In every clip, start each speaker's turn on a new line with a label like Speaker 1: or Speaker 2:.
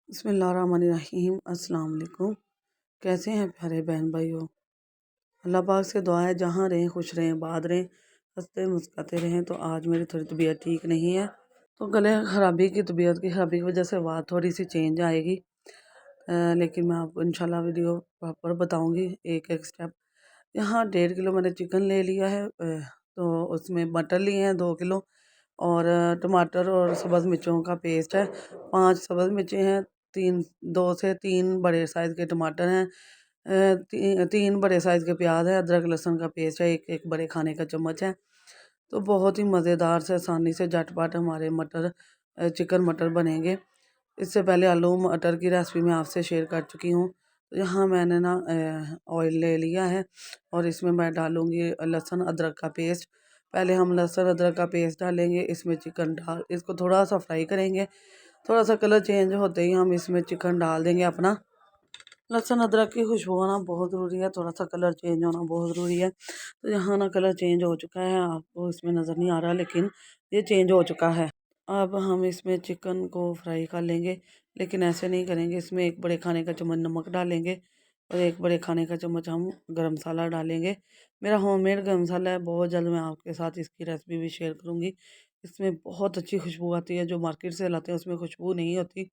Speaker 1: बिस्मिल्लाहिर्रहमानिर्रहीम। अस्सलाम वालेकुम। कैसे हैं प्यारे बहन भाइयों। अल्लाह पाक से दुआ है जहाँ रहें खुश रहें, आबाद रहें, हंसते मुस्कुराते रहें। तो आज मेरी थोड़ी तबीयत ठीक नहीं है, तो गले खराबी की तबीयत की खराबी की वजह से बात थोड़ी सी चेंज आएगी। लेकिन मैं आपको इंशाल्लाह वीडियो प्रॉपर बताऊंगी एक एक स्टेप। यहाँ 1.5 किलो मैंने चिकन ले लिया है, तो उसमें मटर लिए हैं 2 किलो, और टमाटर और सब्ज़ मिर्चों का पेस्ट है। 5 सब्ज़ मिर्चें हैं, 2 से 3 बड़े साइज़ के टमाटर हैं, 3 बड़े साइज़ के प्याज है, अदरक लहसुन का पेस्ट है, एक एक बड़े खाने का चम्मच है। तो बहुत ही मज़ेदार से आसानी से झटपट हमारे चिकन मटर बनेंगे। इससे पहले आलू मटर की रेसिपी मैं आपसे शेयर कर चुकी हूँ। तो यहाँ मैंने ना ऑयल ले लिया है, और इसमें मैं डालूँगी लहसुन अदरक का पेस्ट। पहले हम लहसुन अदरक का पेस्ट डालेंगे, इसमें चिकन डाल इसको थोड़ा सा फ्राई करेंगे। थोड़ा सा कलर चेंज होते ही हम इसमें चिकन डाल देंगे अपना। लहसुन अदरक की खुशबू आना बहुत ज़रूरी है, थोड़ा सा कलर चेंज होना बहुत ज़रूरी है। तो यहाँ ना कलर चेंज हो चुका है, आपको इसमें नज़र नहीं आ रहा, लेकिन ये चेंज हो चुका है। अब हम इसमें चिकन को फ्राई कर लेंगे, लेकिन ऐसे नहीं करेंगे। इसमें 1 बड़े खाने का चम्मच नमक डालेंगे, और 1 बड़े खाने का चम्मच हम गरम मसाला डालेंगे। मेरा होममेड गरम मसाला है, बहुत जल्द मैं आपके साथ इसकी रेसिपी भी शेयर करूँगी। इसमें बहुत अच्छी खुशबू आती है, जो मार्केट से लाते हैं उसमें खुशबू नहीं होती।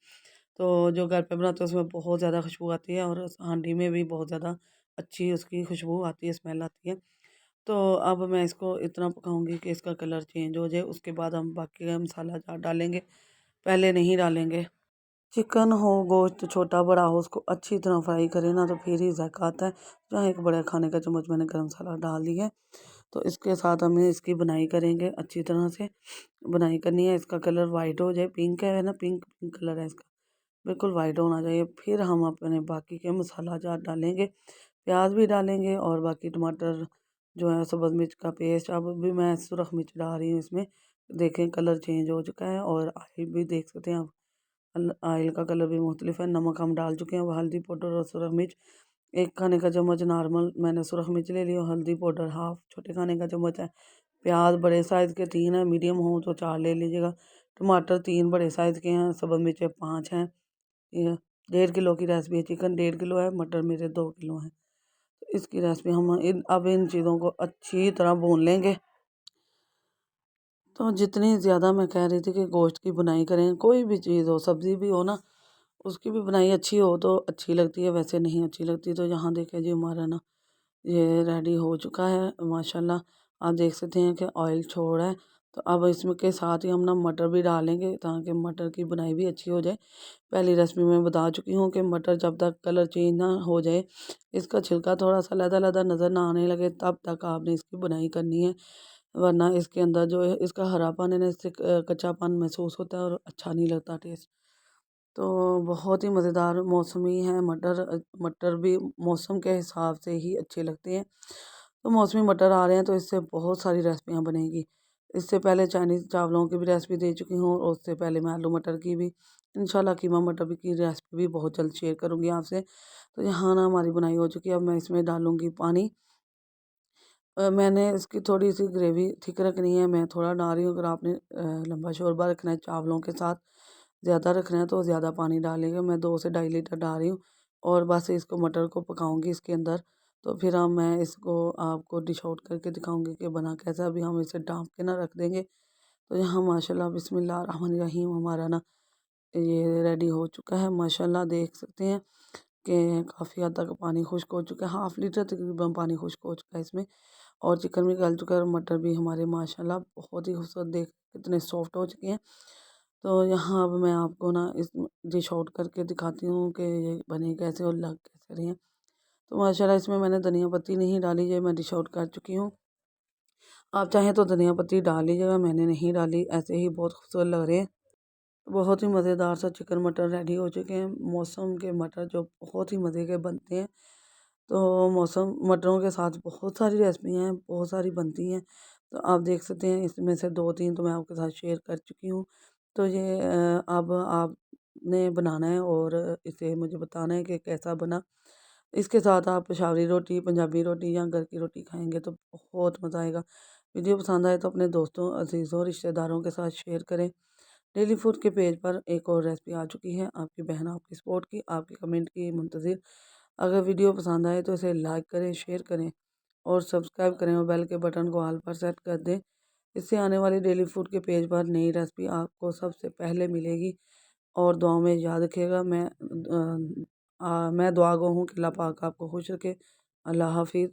Speaker 1: तो जो घर पे बनाते हैं उसमें बहुत ज़्यादा खुशबू आती है, और उस हांडी में भी बहुत ज़्यादा अच्छी उसकी खुशबू आती है, स्मेल आती है। तो अब मैं इसको इतना पकाऊंगी कि इसका कलर चेंज हो जाए, उसके बाद हम बाकी का मसाला डालेंगे, पहले नहीं डालेंगे। चिकन हो, गोश्त छोटा बड़ा हो, उसको अच्छी तरह फ्राई करें ना, तो फिर ही जायका आता है। जहाँ 1 बड़े खाने का चम्मच मैंने गरम मसाला डाल दिया है, तो इसके साथ हमें इसकी बुनाई करेंगे, अच्छी तरह से बुनाई करनी है। इसका कलर वाइट हो जाए, पिंक है ना, पिंक पिंक कलर है इसका, बिल्कुल वाइट होना चाहिए। फिर हम अपने बाकी के मसाला जार डालेंगे, प्याज भी डालेंगे, और बाकी टमाटर जो है, सब्ज़ मिर्च का पेस्ट। अब भी मैं सुरख मिर्च डाल रही हूँ इसमें। देखें कलर चेंज हो चुका है, और ऑयल भी देख सकते हैं आप, ऑयल का कलर भी मुख्तलिफ है। नमक हम डाल चुके हैं, हल्दी पाउडर और सुरख मिर्च 1 खाने का चम्मच नॉर्मल मैंने सुरख मिर्च ले लिया, हल्दी पाउडर हाफ छोटे खाने का चम्मच है। प्याज बड़े साइज़ के 3 है, मीडियम हो तो 4 ले लीजिएगा। टमाटर 3 बड़े साइज़ के हैं, सब्ज़ मिर्चें 5 हैं। ये 1.5 किलो की रेसिपी है, चिकन 1.5 किलो है, मटर मेरे 2 किलो हैं। तो इसकी रेसिपी हम अब इन चीज़ों को अच्छी तरह भून लेंगे। तो जितनी ज़्यादा मैं कह रही थी कि गोश्त की बुनाई करें, कोई भी चीज़ हो, सब्ज़ी भी हो ना, उसकी भी बुनाई अच्छी हो तो अच्छी लगती है, वैसे नहीं अच्छी लगती। तो यहाँ देखें जी, हमारा ना ये रेडी हो चुका है माशाल्लाह। आप देख सकते हैं कि ऑयल छोड़ा है। तो अब इसमें के साथ ही हम ना मटर भी डालेंगे, ताकि मटर की बुनाई भी अच्छी हो जाए। पहली रेसिपी में बता चुकी हूँ कि मटर जब तक कलर चेंज ना हो जाए, इसका छिलका थोड़ा सा लदा लदा नज़र ना आने लगे, तब तक आपने इसकी बुनाई करनी है। वरना इसके अंदर जो है इसका हरापन है ना, इससे कच्चापन महसूस होता है, और अच्छा नहीं लगता टेस्ट। तो बहुत ही मज़ेदार मौसमी है मटर। मटर भी मौसम के हिसाब से ही अच्छे लगते हैं। तो मौसमी मटर आ रहे हैं, तो इससे बहुत सारी रेसिपियाँ बनेंगी। इससे पहले चाइनीज़ चावलों की भी रेसिपी दे चुकी हूँ, और उससे पहले मैं आलू मटर की भी, इंशाल्लाह कीमा मटर भी की रेसिपी भी बहुत जल्द शेयर करूँगी आपसे। तो यहाँ ना हमारी बुनाई हो चुकी है, अब मैं इसमें डालूँगी पानी। मैंने इसकी थोड़ी सी ग्रेवी थिक रखनी है, मैं थोड़ा डाल रही हूँ। अगर आपने लंबा शोरबा रखना है चावलों के साथ, ज़्यादा रखना है, तो ज़्यादा पानी डालेंगे। मैं 2 से 2.5 लीटर डाल रही हूँ, और बस इसको मटर को पकाऊंगी इसके अंदर। तो फिर मैं इसको आपको डिश आउट करके दिखाऊंगी कि बना कैसा। अभी हम इसे ढाँप के ना रख देंगे। तो यहाँ माशाल्लाह बिस्मिल्लाह रहमान रहीम, हमारा ना ये रेडी हो चुका है माशाल्लाह। देख सकते हैं कि काफ़ी हद तक पानी खुश्क हो चुका है, 1/2 लीटर तकरीबन पानी खुश्क हो चुका है इसमें। और चिकन भी गल चुका है, और मटर भी हमारे माशाल्लाह बहुत ही खूबसूरत, देख कितने सॉफ्ट हो चुके हैं। तो यहाँ अब मैं आपको ना इस डिश आउट करके दिखाती हूँ कि ये बने कैसे और लग कैसे रहे हैं। तो माशाल्लाह इसमें मैंने धनिया पत्ती नहीं डाली, ये मैं डिश आउट कर चुकी हूँ। आप चाहें तो धनिया पत्ती डाल लीजिएगा, मैंने नहीं डाली, ऐसे ही बहुत खूबसूरत लग रहे हैं। बहुत ही मज़ेदार सा चिकन मटर रेडी हो चुके हैं। मौसम के मटर जो बहुत ही मज़े के बनते हैं। तो मौसम मटरों के साथ बहुत सारी रेसिपियाँ हैं, बहुत सारी बनती हैं। तो आप देख सकते हैं, इसमें से 2-3 तो मैं आपके साथ शेयर कर चुकी हूँ। तो ये अब आपने बनाना है, और इसे मुझे बताना है कि कैसा बना। इसके साथ आप पेशावरी रोटी, पंजाबी रोटी या घर की रोटी खाएँगे तो बहुत मज़ा आएगा। वीडियो पसंद आए तो अपने दोस्तों, अजीज़ों, रिश्तेदारों के साथ शेयर करें। डेली फूड के पेज पर एक और रेसिपी आ चुकी है। आपकी बहन आपकी सपोर्ट की, आपके कमेंट की मुंतज़िर। अगर वीडियो पसंद आए तो इसे लाइक करें, शेयर करें और सब्सक्राइब करें और बेल के बटन को ऑल पर सेट कर दें। इससे आने वाली डेली फूड के पेज पर नई रेसिपी आपको सबसे पहले मिलेगी। और दुआओं में याद रखिएगा। मैं दुआ गो हूँ कि अल्लाह पाक आपको खुश रखे। अल्लाह हाफिज़।